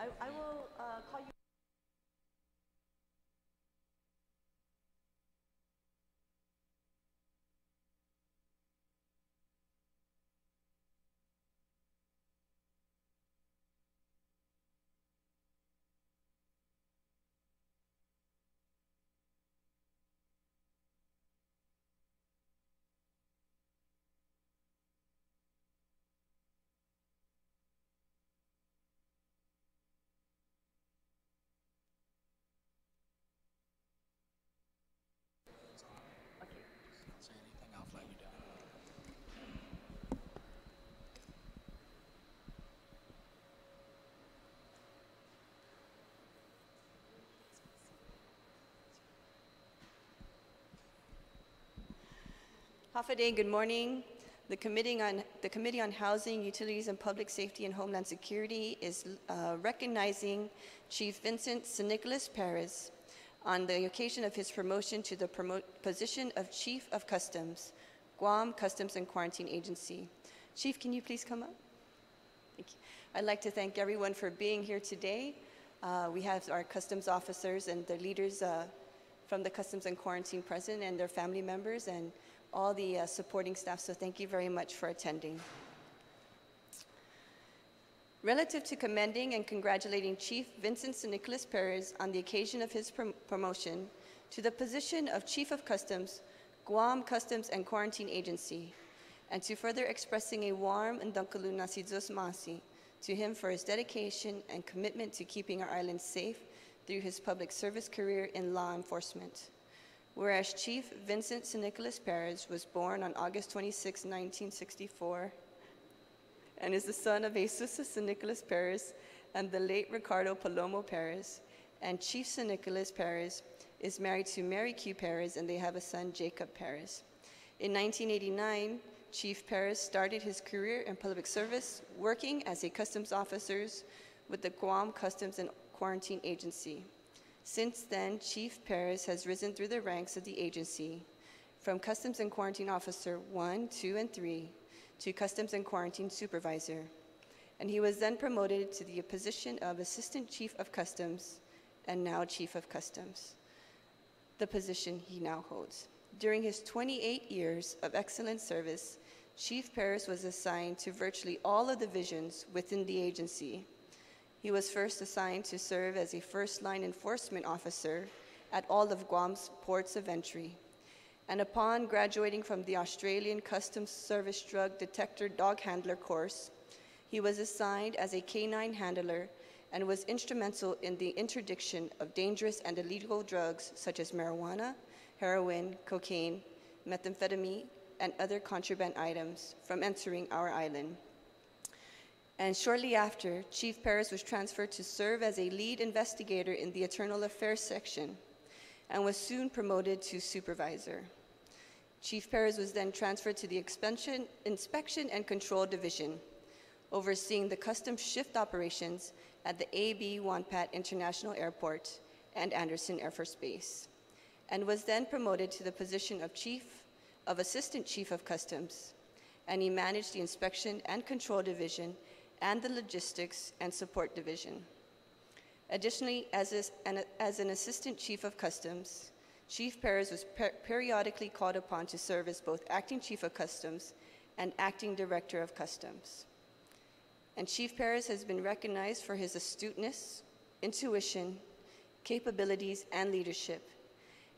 I will call you. Say anything, I'll flag you down. Hafaday, good morning. The Committee on Housing, Utilities, and Public Safety and Homeland Security is recognizing Chief Vincent San Nicolas Perez on the occasion of his promotion to the position of Chief of Customs, Guam Customs and Quarantine Agency. Chief, can you please come up? Thank you. I'd like to thank everyone for being here today. We have our customs officers and the leaders from the Customs and Quarantine present and their family members and all the supporting staff, so thank you very much for attending. Relative to commending and congratulating Chief Vincent San Nicolas Perez on the occasion of his promotion to the position of Chief of Customs, Guam Customs and Quarantine Agency, and to further expressing a warm and dunkalu nasidus masi to him for his dedication and commitment to keeping our island safe through his public service career in law enforcement. Whereas Chief Vincent San Nicolas Perez was born on August 26, 1964, and is the son of Jesus San Nicolas Perez and the late Ricardo Palomo Perez, and Chief San Nicolas Perez is married to Mary Q. Perez, and they have a son, Jacob Perez. In 1989, Chief Perez started his career in public service, working as a customs officer with the Guam Customs and Quarantine Agency. Since then, Chief Perez has risen through the ranks of the agency from Customs and Quarantine Officer 1, 2, and 3 to Customs and Quarantine Supervisor. And he was then promoted to the position of Assistant Chief of Customs and now Chief of Customs, the position he now holds. During his 28 years of excellent service, Chief Perez was assigned to virtually all of the divisions within the agency. He was first assigned to serve as a first-line enforcement officer at all of Guam's ports of entry. And upon graduating from the Australian Customs Service Drug Detector Dog Handler course, he was assigned as a canine handler and was instrumental in the interdiction of dangerous and illegal drugs such as marijuana, heroin, cocaine, methamphetamine, and other contraband items from entering our island. And shortly after, Chief Perez was transferred to serve as a lead investigator in the Internal Affairs section and was soon promoted to supervisor. Chief Perez was then transferred to the Inspection and Control Division, overseeing the customs shift operations at the A.B. Wanpat International Airport and Anderson Air Force Base, and was then promoted to the position of Assistant Chief of Customs, and he managed the Inspection and Control Division and the Logistics and Support Division. Additionally, as an Assistant Chief of Customs, Chief Perez was periodically called upon to serve as both Acting Chief of Customs and Acting Director of Customs. And Chief Perez has been recognized for his astuteness, intuition, capabilities, and leadership.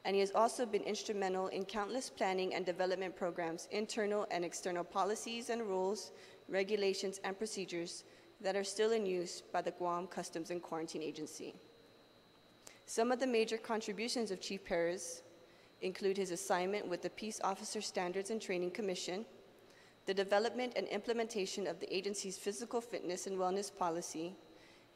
And he has also been instrumental in countless planning and development programs, internal and external policies and rules, regulations, and procedures that are still in use by the Guam Customs and Quarantine Agency. Some of the major contributions of Chief Perez include his assignment with the Peace Officer Standards and Training Commission, the development and implementation of the agency's physical fitness and wellness policy,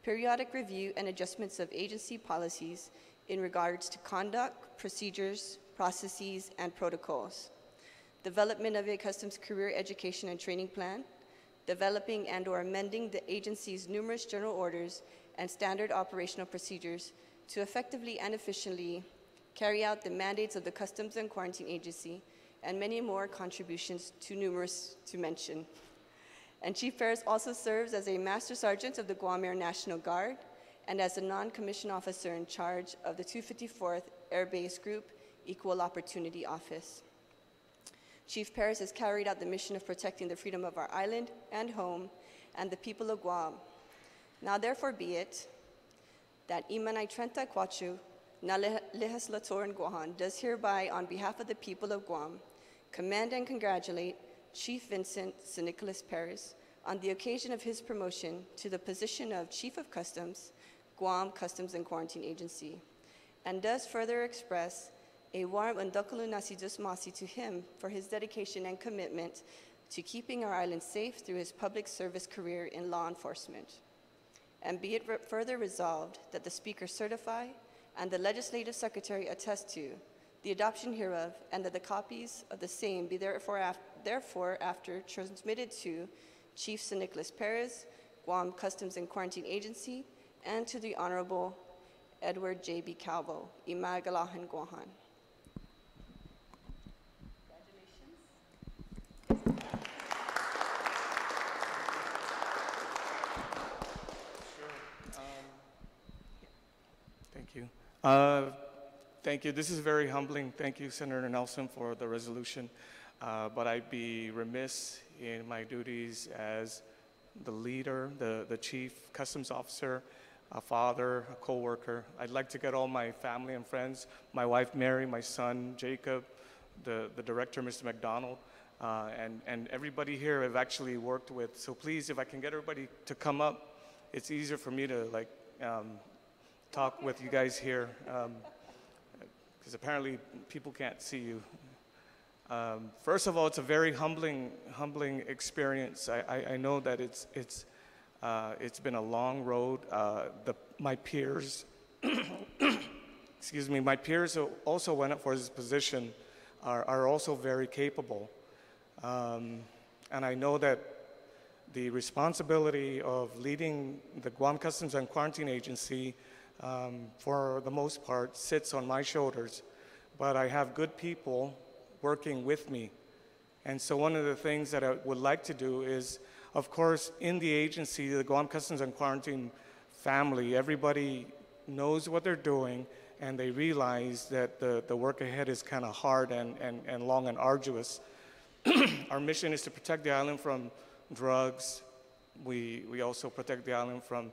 periodic review and adjustments of agency policies in regards to conduct, procedures, processes, and protocols, development of a customs career education and training plan, developing and/or amending the agency's numerous general orders and standard operational procedures to effectively and efficiently carry out the mandates of the Customs and Quarantine Agency, and many more contributions too numerous to mention. And Chief Perez also serves as a Master Sergeant of the Guam Air National Guard, and as a non-commissioned officer in charge of the 254th Air Base Group Equal Opportunity Office. Chief Perez has carried out the mission of protecting the freedom of our island and home and the people of Guam. Now therefore be it that Imanay Trenta Quachu, na Legislature in Guam, does hereby, on behalf of the people of Guam, commend and congratulate Chief Vincent St. Nicholas Perez on the occasion of his promotion to the position of Chief of Customs, Guam Customs and Quarantine Agency, and does further express a warm undakulo nasidus masi to him for his dedication and commitment to keeping our island safe through his public service career in law enforcement. And be it further resolved that the Speaker certify and the Legislative Secretary attest to the adoption hereof, and that the copies of the same be therefore after transmitted to Chief St. Nicholas Perez, Guam Customs and Quarantine Agency, and to the Honorable Edward J.B. Calvo, Imagalahan Guahan. Thank you. Thank you. This is very humbling. Thank you, Senator Nelson, for the resolution. But I'd be remiss in my duties as the leader, the chief customs officer, a father, a co-worker. I'd like to get all my family and friends, my wife, Mary, my son, Jacob, the director, Mr. McDonald, and everybody here I've actually worked with. So please, if I can get everybody to come up, it's easier for me to talk with you guys here, because apparently people can't see you. First of all, it's a very humbling experience. I know that it's been a long road. My peers, excuse me, my peers who also went up for this position are also very capable. And I know that the responsibility of leading the Guam Customs and Quarantine Agency, for the most part, sits on my shoulders. But I have good people working with me. And so one of the things that I would like to do is, of course, in the agency, the Guam Customs and Quarantine family, everybody knows what they're doing, and they realize that the work ahead is kind of hard and long and arduous. Our mission is to protect the island from drugs. We also protect the island from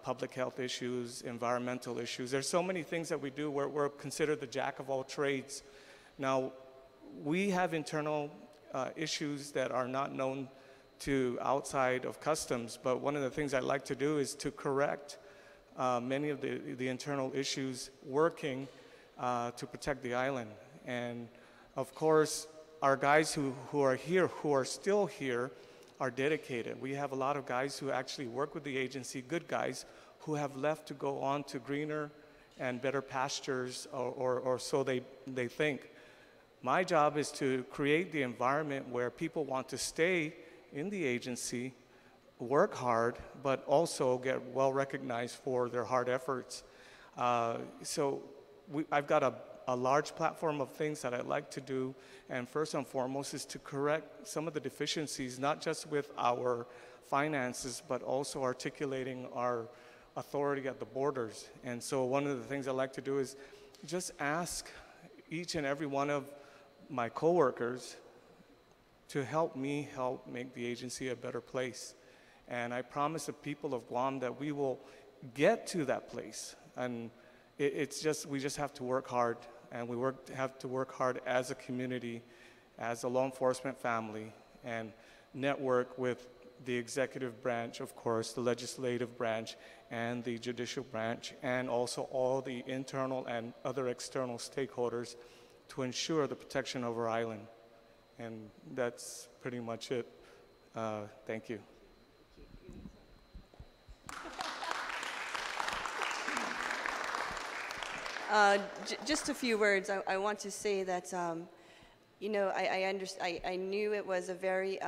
public health issues, environmental issues. There's so many things that we do. We're considered the jack of all trades. Now, we have internal issues that are not known to outside of customs, but one of the things I'd like to do is to correct many of the internal issues working to protect the island. And of course, our guys who are here, who are still here, are dedicated. We have a lot of guys who actually work with the agency, good guys, who have left to go on to greener and better pastures, or so they think. My job is to create the environment where people want to stay in the agency, work hard, but also get well recognized for their hard efforts. So I've got a large platform of things that I'd like to do, and first and foremost is to correct some of the deficiencies, not just with our finances, but also articulating our authority at the borders. And so one of the things I like to do is just ask each and every one of my coworkers to help me help make the agency a better place. And I promise the people of Guam that we will get to that place. And we just have to work hard, and we have to work hard as a community, as a law enforcement family, and network with the executive branch, of course, the legislative branch, and the judicial branch, and also all the internal and other external stakeholders to ensure the protection of our island. And that's pretty much it. Thank you. Just a few words. I want to say that, I knew it was a very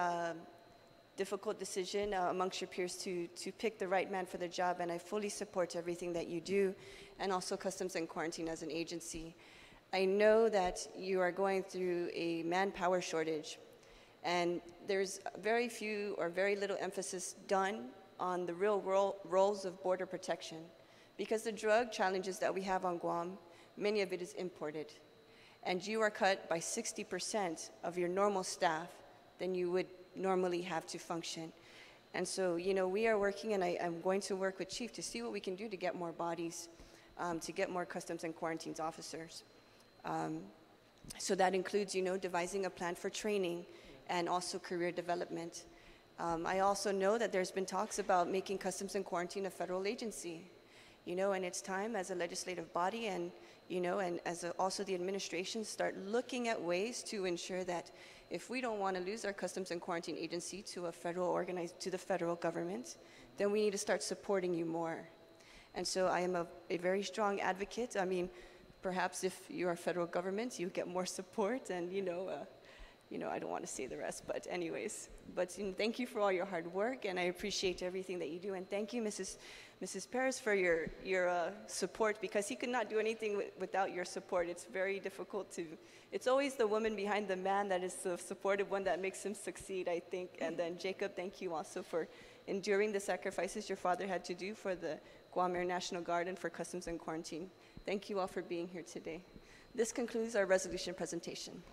difficult decision amongst your peers to pick the right man for the job, and I fully support everything that you do, and also Customs and Quarantine as an agency. I know that you are going through a manpower shortage, and there's very few or very little emphasis done on the real roles of border protection. Because the drug challenges that we have on Guam, many of it is imported. And you are cut by 60% of your normal staff than you would normally have to function. And so, we are working, and I'm going to work with Chief to see what we can do to get more bodies, to get more customs and quarantines officers. So that includes, devising a plan for training and also career development. I also know that there's been talks about making customs and quarantine a federal agency, and it's time as a legislative body and, and as also the administration start looking at ways to ensure that if we don't want to lose our customs and quarantine agency to to the federal government, then we need to start supporting you more. And so I am a very strong advocate. I mean, perhaps if you are federal government, you get more support, and I don't want to say the rest, but anyways. But thank you for all your hard work, and I appreciate everything that you do. And thank you, Mrs. Perez, for your support, because he could not do anything without your support. It's very difficult it's always the woman behind the man that is the supportive one that makes him succeed, I think. And then Jacob, thank you also for enduring the sacrifices your father had to do for the Guam Air National Guard and for Customs and Quarantine. Thank you all for being here today. This concludes our resolution presentation.